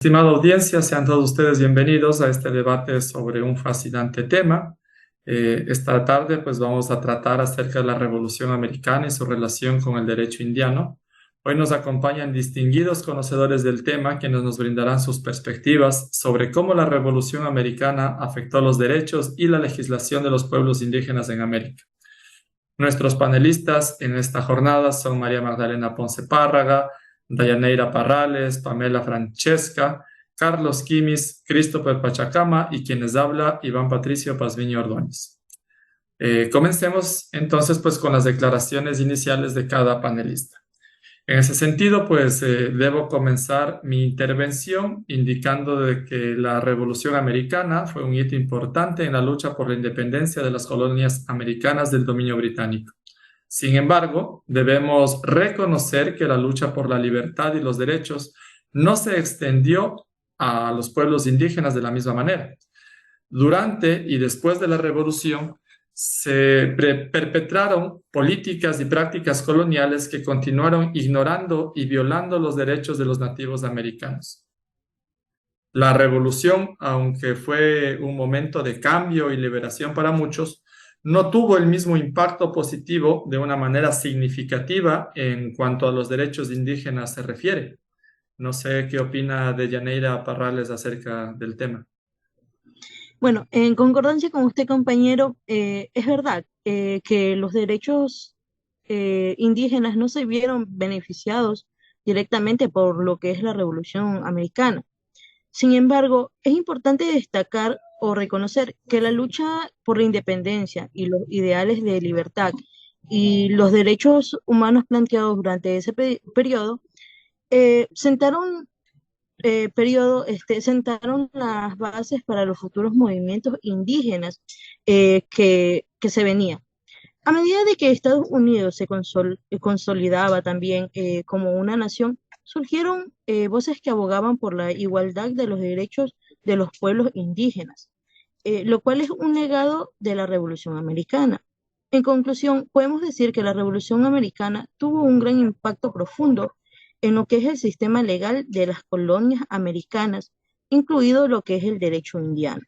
Estimada audiencia, sean todos ustedes bienvenidos a este debate sobre un fascinante tema. Esta tarde pues vamos a tratar acerca de la Revolución Americana y su relación con el derecho indiano. Hoy nos acompañan distinguidos conocedores del tema quienes nos brindarán sus perspectivas sobre cómo la Revolución Americana afectó los derechos y la legislación de los pueblos indígenas en América. Nuestros panelistas en esta jornada son María Magdalena Ponce Párraga, Dayaneira Parrales, Pamela Francesca, Carlos Quimis, Christopher Pachacama y quienes habla Iván Patricio Pazmiño Ordóñez. Comencemos entonces pues con las declaraciones iniciales de cada panelista. En ese sentido, pues debo comenzar mi intervención indicando de que la Revolución Americana fue un hito importante en la lucha por la independencia de las colonias americanas del dominio británico. Sin embargo, debemos reconocer que la lucha por la libertad y los derechos no se extendió a los pueblos indígenas de la misma manera. Durante y después de la Revolución, se perpetraron políticas y prácticas coloniales que continuaron ignorando y violando los derechos de los nativos americanos. La revolución, aunque fue un momento de cambio y liberación para muchos, no tuvo el mismo impacto positivo de una manera significativa en cuanto a los derechos indígenas se refiere. No sé qué opina de Yaneira Parrales acerca del tema. Bueno, en concordancia con usted, compañero, es verdad que los derechos indígenas no se vieron beneficiados directamente por lo que es la Revolución Americana. Sin embargo, es importante destacar o reconocer que la lucha por la independencia y los ideales de libertad y los derechos humanos planteados durante ese periodo sentaron sentaron las bases para los futuros movimientos indígenas que se venían. A medida de que Estados Unidos se consolidaba también como una nación, surgieron voces que abogaban por la igualdad de los derechos de los pueblos indígenas, lo cual es un legado de la Revolución Americana. En conclusión, podemos decir que la Revolución Americana tuvo un gran impacto profundo en lo que es el sistema legal de las colonias americanas, incluido lo que es el derecho indiano.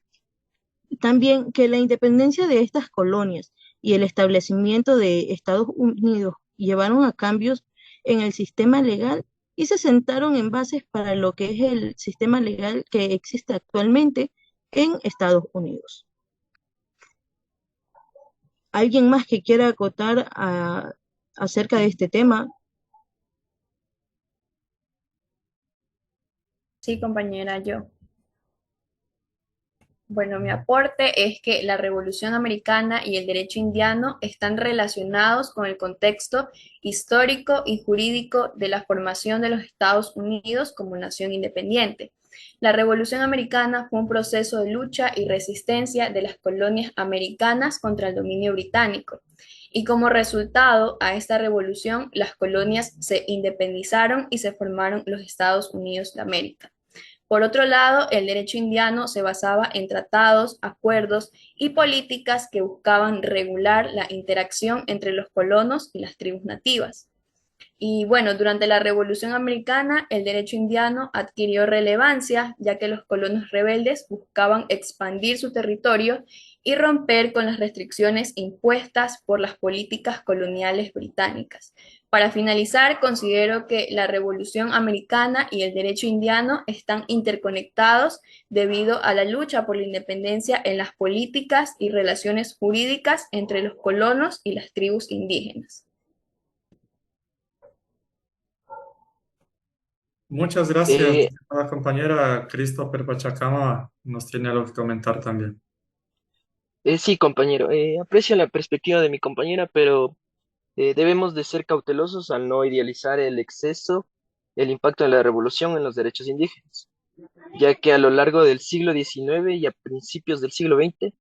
También que la independencia de estas colonias y el establecimiento de Estados Unidos llevaron a cambios en el sistema legal y se sentaron en bases para lo que es el sistema legal que existe actualmente en Estados Unidos. ¿Alguien más que quiera acotar acerca de este tema? Sí, compañera, yo. Bueno, mi aporte es que la Revolución Americana y el derecho indiano están relacionados con el contexto histórico y jurídico de la formación de los Estados Unidos como nación independiente. La Revolución Americana fue un proceso de lucha y resistencia de las colonias americanas contra el dominio británico. Y como resultado a esta revolución, las colonias se independizaron y se formaron los Estados Unidos de América. Por otro lado, el derecho indiano se basaba en tratados, acuerdos y políticas que buscaban regular la interacción entre los colonos y las tribus nativas. Y bueno, durante la Revolución Americana, el derecho indiano adquirió relevancia, ya que los colonos rebeldes buscaban expandir su territorio y romper con las restricciones impuestas por las políticas coloniales británicas. Para finalizar, considero que la Revolución Americana y el derecho indiano están interconectados debido a la lucha por la independencia en las políticas y relaciones jurídicas entre los colonos y las tribus indígenas. Muchas gracias, Eh, estimada compañera. Christopher Pachacama nos tiene algo que comentar también. sí, compañero, aprecio la perspectiva de mi compañera, pero debemos de ser cautelosos al no idealizar el exceso, el impacto de la revolución en los derechos indígenas, ya que a lo largo del siglo XIX y a principios del siglo XX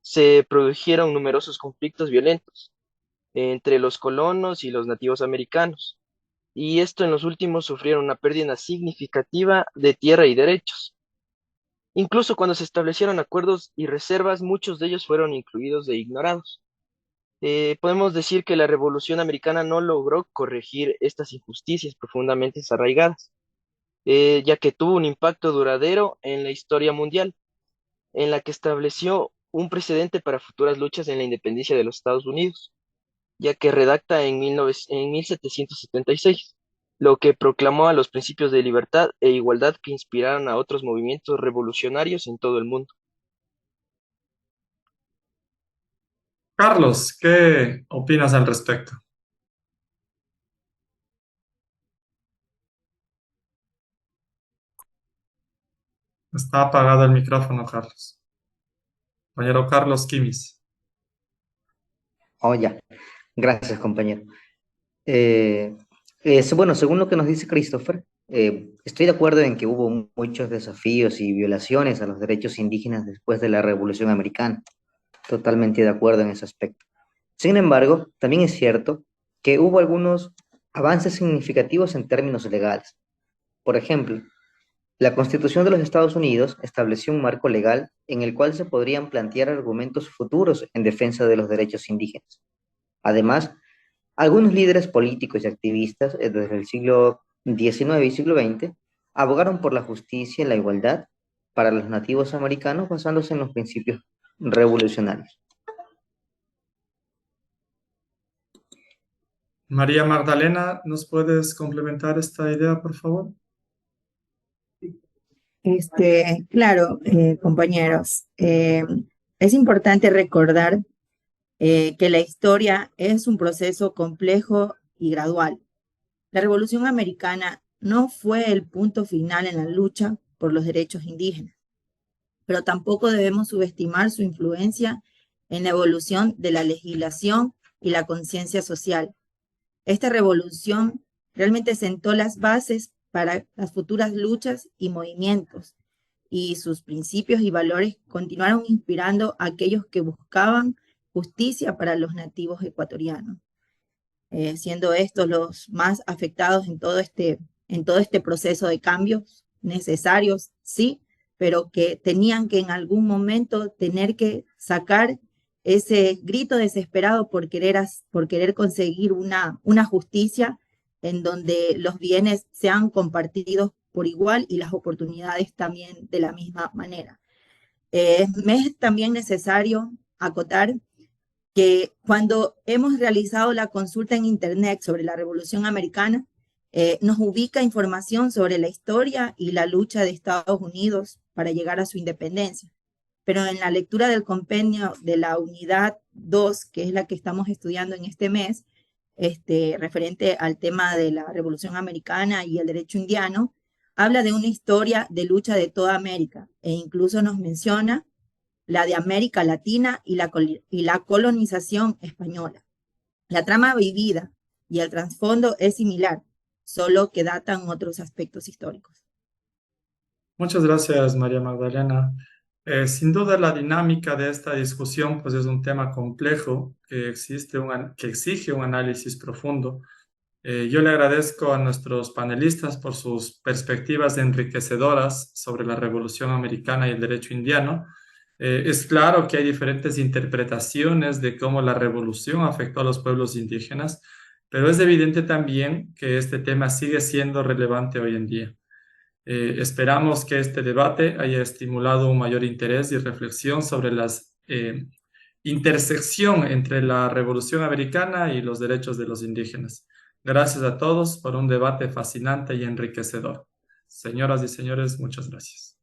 se produjeron numerosos conflictos violentos entre los colonos y los nativos americanos, y esto en los últimos sufrieron una pérdida significativa de tierra y derechos. Incluso cuando se establecieron acuerdos y reservas, muchos de ellos fueron incluidos e ignorados. Podemos decir que la Revolución Americana no logró corregir estas injusticias profundamente arraigadas. ya que tuvo un impacto duradero en la historia mundial, en la que estableció un precedente para futuras luchas en la independencia de los Estados Unidos, ya que redacta en 1776, lo que proclamó a los principios de libertad e igualdad que inspiraron a otros movimientos revolucionarios en todo el mundo. Carlos, ¿qué opinas al respecto? Está apagado el micrófono, Carlos. Compañero Carlos Quimis. Oh, ya. Gracias, compañero. Eh, bueno, según lo que nos dice Christopher, estoy de acuerdo en que hubo muchos desafíos y violaciones a los derechos indígenas después de la Revolución Americana. Totalmente de acuerdo en ese aspecto. Sin embargo, también es cierto que hubo algunos avances significativos en términos legales. Por ejemplo, la Constitución de los Estados Unidos estableció un marco legal en el cual se podrían plantear argumentos futuros en defensa de los derechos indígenas. Además, algunos líderes políticos y activistas desde el siglo XIX y siglo XX abogaron por la justicia y la igualdad para los nativos americanos basándose en los principios revolucionarios. María Magdalena, ¿nos puedes complementar esta idea, por favor? Claro, compañeros, es importante recordar que la historia es un proceso complejo y gradual. La Revolución Americana no fue el punto final en la lucha por los derechos indígenas, pero tampoco debemos subestimar su influencia en la evolución de la legislación y la conciencia social. Esta revolución realmente sentó las bases para las futuras luchas y movimientos, y sus principios y valores continuaron inspirando a aquellos que buscaban justicia para los nativos ecuatorianos, siendo estos los más afectados en todo este proceso de cambios necesarios, sí, pero que tenían que en algún momento tener que sacar ese grito desesperado por querer conseguir una justicia en donde los bienes sean compartidos por igual y las oportunidades también de la misma manera. Me es también necesario acotar que cuando hemos realizado la consulta en Internet sobre la Revolución Americana, nos ubica información sobre la historia y la lucha de Estados Unidos para llegar a su independencia. Pero en la lectura del compendio de la unidad 2, que es la que estamos estudiando en este mes, referente al tema de la Revolución Americana y el derecho indiano, habla de una historia de lucha de toda América e incluso nos menciona la de América Latina y la colonización española. La trama vivida y el trasfondo es similar, solo que datan otros aspectos históricos. Muchas gracias, María Magdalena. Sin duda la dinámica de esta discusión pues es un tema complejo que exige un análisis profundo. Yo le agradezco a nuestros panelistas por sus perspectivas enriquecedoras sobre la Revolución Americana y el derecho indiano. Es claro que hay diferentes interpretaciones de cómo la revolución afectó a los pueblos indígenas, pero es evidente también que este tema sigue siendo relevante hoy en día. Esperamos que este debate haya estimulado un mayor interés y reflexión sobre la intersección entre la Revolución Americana y los derechos de los indígenas. Gracias a todos por un debate fascinante y enriquecedor. Señoras y señores, muchas gracias.